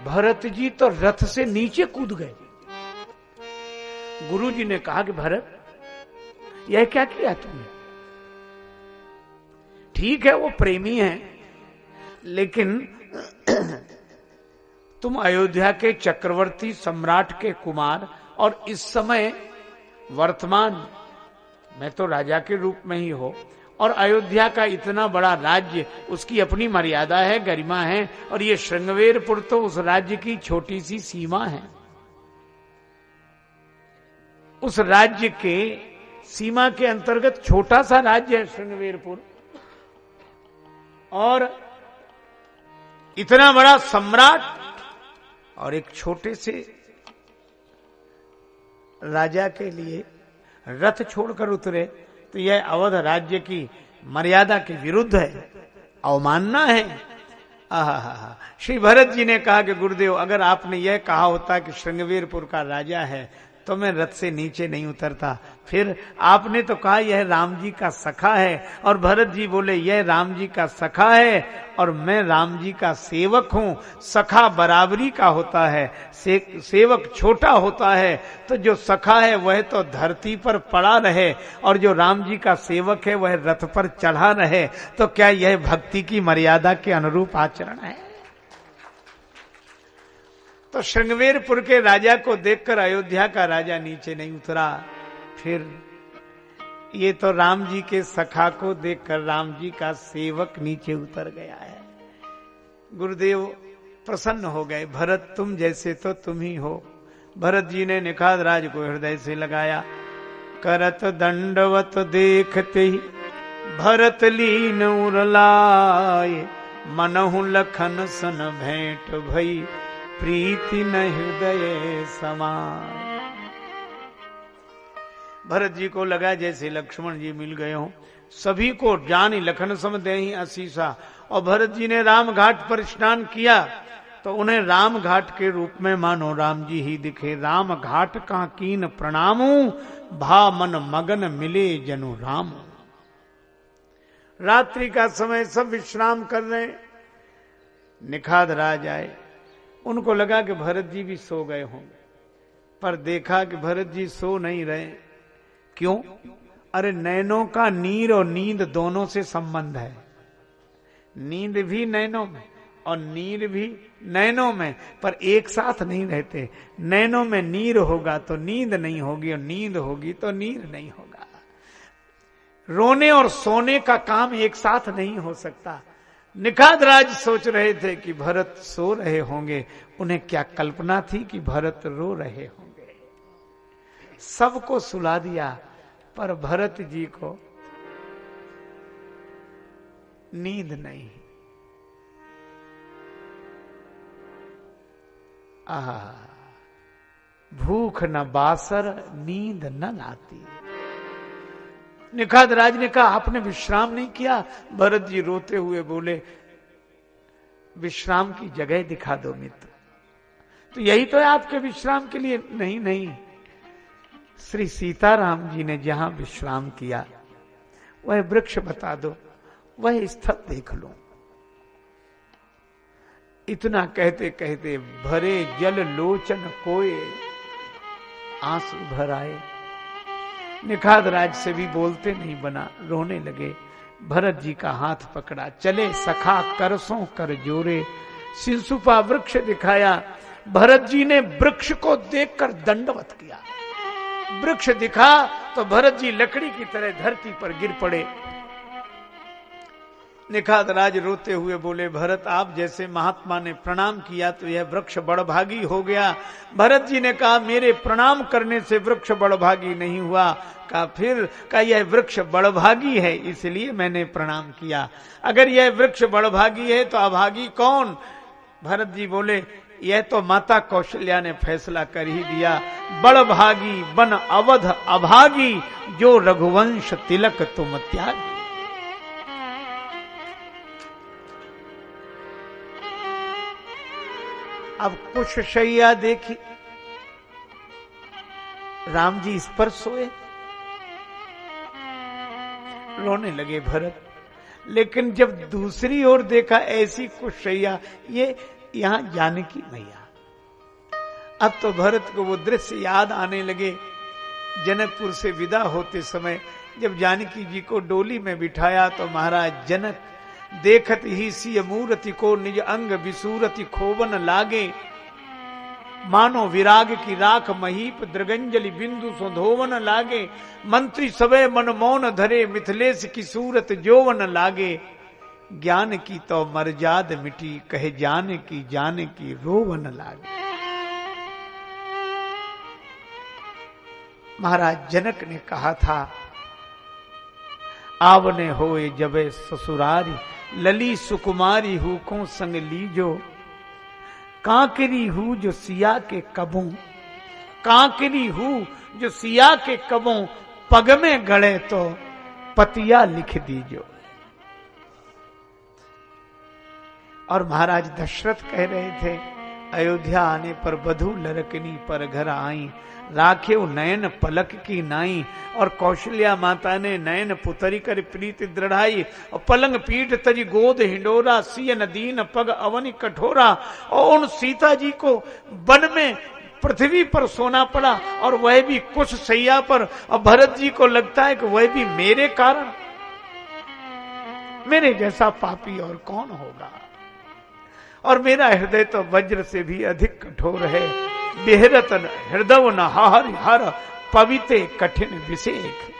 भरत जी तो रथ से नीचे कूद गए। गुरु जी ने कहा कि भरत, यह क्या किया तुमने? ठीक है वो प्रेमी है, लेकिन तुम अयोध्या के चक्रवर्ती सम्राट के कुमार, और इस समय वर्तमान में तो राजा के रूप में ही हो, और अयोध्या का इतना बड़ा राज्य, उसकी अपनी मर्यादा है, गरिमा है, और ये श्रृंगवेरपुर तो उस राज्य की छोटी सी सीमा है। उस राज्य के सीमा के अंतर्गत छोटा सा राज्य है श्रृंगवेरपुर, और इतना बड़ा सम्राट और एक छोटे से राजा के लिए रथ छोड़कर उतरे, तो यह अवध राज्य की मर्यादा के विरुद्ध है, अवमानना है। आहा, श्री भरत जी ने कहा कि गुरुदेव, अगर आपने यह कहा होता कि श्रृंगवेरपुर का राजा है तो मैं रथ से नीचे नहीं उतरता। फिर आपने तो कहा यह राम जी का सखा है, और भरत जी बोले यह राम जी का सखा है और मैं राम जी का सेवक हूं। सखा बराबरी का होता है, सेवक छोटा होता है। तो जो सखा है वह तो धरती पर पड़ा रहे, और जो राम जी का सेवक है वह रथ पर चढ़ा रहे। तो क्या यह भक्ति की मर्यादा के अनुरूप आचरण है? तो श्रृंगवेरपुर के राजा को देखकर अयोध्या का राजा नीचे नहीं उतरा। फिर ये तो राम जी के सखा को देखकर राम जी का सेवक नीचे उतर गया है। गुरुदेव प्रसन्न हो गए, भरत तुम जैसे तो तुम ही हो। भरत जी ने निखाद राज को हृदय से लगाया। करत दंडवत देखते ही भरत लीन उरलाए, मनहु लखन सन भेंट भई प्रीति न हृदय समाय। भरत जी को लगा जैसे लक्ष्मण जी मिल गए हों। सभी को जानी लखन सम देहि असीसा। और भरत जी ने राम घाट पर स्नान किया तो उन्हें राम घाट के रूप में मानो राम जी ही दिखे। राम घाट का कीन प्रणामू, भा मन मगन मिले जनु राम। रात्रि का समय सब विश्राम कर रहे। निखाद राज आए, उनको लगा कि भरत जी भी सो गए होंगे, पर देखा कि भरत जी सो नहीं रहे। क्यों? अरे नैनों का नीर और नींद दोनों से संबंध है। नींद भी नैनों में और नीर भी नैनों में, पर एक साथ नहीं रहते। नैनों में नीर होगा तो नींद नहीं होगी, और नींद होगी तो नीर नहीं होगा। रोने और सोने का काम एक साथ नहीं हो सकता। निखाद राज सोच रहे थे कि भरत सो रहे होंगे। उन्हें क्या कल्पना थी कि भरत रो रहे होंगे। सबको सुला दिया, पर भरत जी को नींद नहीं। भूख न बासर नींद न लाती। निखाद राज ने कहा आपने विश्राम नहीं किया। भरत जी रोते हुए बोले विश्राम की जगह दिखा दो मित्र। तो यही तो है आपके विश्राम के लिए। नहीं नहीं, श्री सीताराम जी ने जहां विश्राम किया वह वृक्ष बता दो, वह स्थल देख लो। इतना कहते कहते भरे जल लोचन कोए आंसू भर आए। निखाद राज से भी बोलते नहीं बना, रोने लगे। भरत जी का हाथ पकड़ा, चले सखा करसों कर जोरे। सिंसुपा वृक्ष दिखाया। भरत जी ने वृक्ष को देखकर दंडवत किया। वृक्ष दिखा तो भरत जी लकड़ी की तरह धरती पर गिर पड़े। निखाद राज रोते हुए बोले भरत आप जैसे महात्मा ने प्रणाम किया तो यह वृक्ष बड़भागी हो गया। भरत जी ने कहा मेरे प्रणाम करने से वृक्ष बड़भागी नहीं हुआ। कहा फिर? कहा यह वृक्ष बड़भागी है इसलिए मैंने प्रणाम किया। अगर यह वृक्ष बड़भागी है तो अभागी कौन? भरत जी बोले यह तो माता कौशल्या ने फैसला कर ही दिया। बड़भागी बन अवध अभागी, जो रघुवंश तिलक तुम त्यागी। अब कुछ शैया देखी, राम जी इस पर सोए। रोने लगे भरत। लेकिन जब दूसरी ओर देखा ऐसी कुछ शैया, ये यहां जानकी मैया। अब तो भरत को वो दृश्य याद आने लगे। जनकपुर से विदा होते समय जब जानकी जी को डोली में बिठाया तो महाराज जनक देखत ही सिय मूर्ति को निज अंग विसूरति खोवन लागे, मानो विराग की राख महीप द्रगंजलि बिंदु सुधोवन लागे, मंत्री सबे मन मौन धरे मिथिलेश की सूरत जोवन लागे, ज्ञान की तो मर्याद मिटी कहे जाने की रोवन लागे। महाराज जनक ने कहा था, आवने होए जबे ससुरारी लली सुकुमारी हूं को संग लीजो, कांकरी हूं जो सिया के कबों, कांकरी हूं जो सिया के कबों, पग में गड़े तो पतिया लिख दीजो। और महाराज दशरथ कह रहे थे, अयोध्या आने पर बधू लरकनी पर घर आई, राखेव नयन पलक की नाई, और कौशल्या माता ने नयन पुतरी कर प्रीति दृढ़ाई, और पलंग पीठ तजी गोद हिंडोरा, सियन दीन पग अवनि कठोरा। और उन सीता जी को वन में पृथ्वी पर सोना पड़ा, और वह भी कुछ सैया पर, और भरत जी को लगता है कि वह भी मेरे कारण, मेरे जैसा पापी और कौन होगा, और मेरा हृदय तो वज्र से भी अधिक कठोर है, बेहरत हृदय न हर हर पविते कठिन विषेक।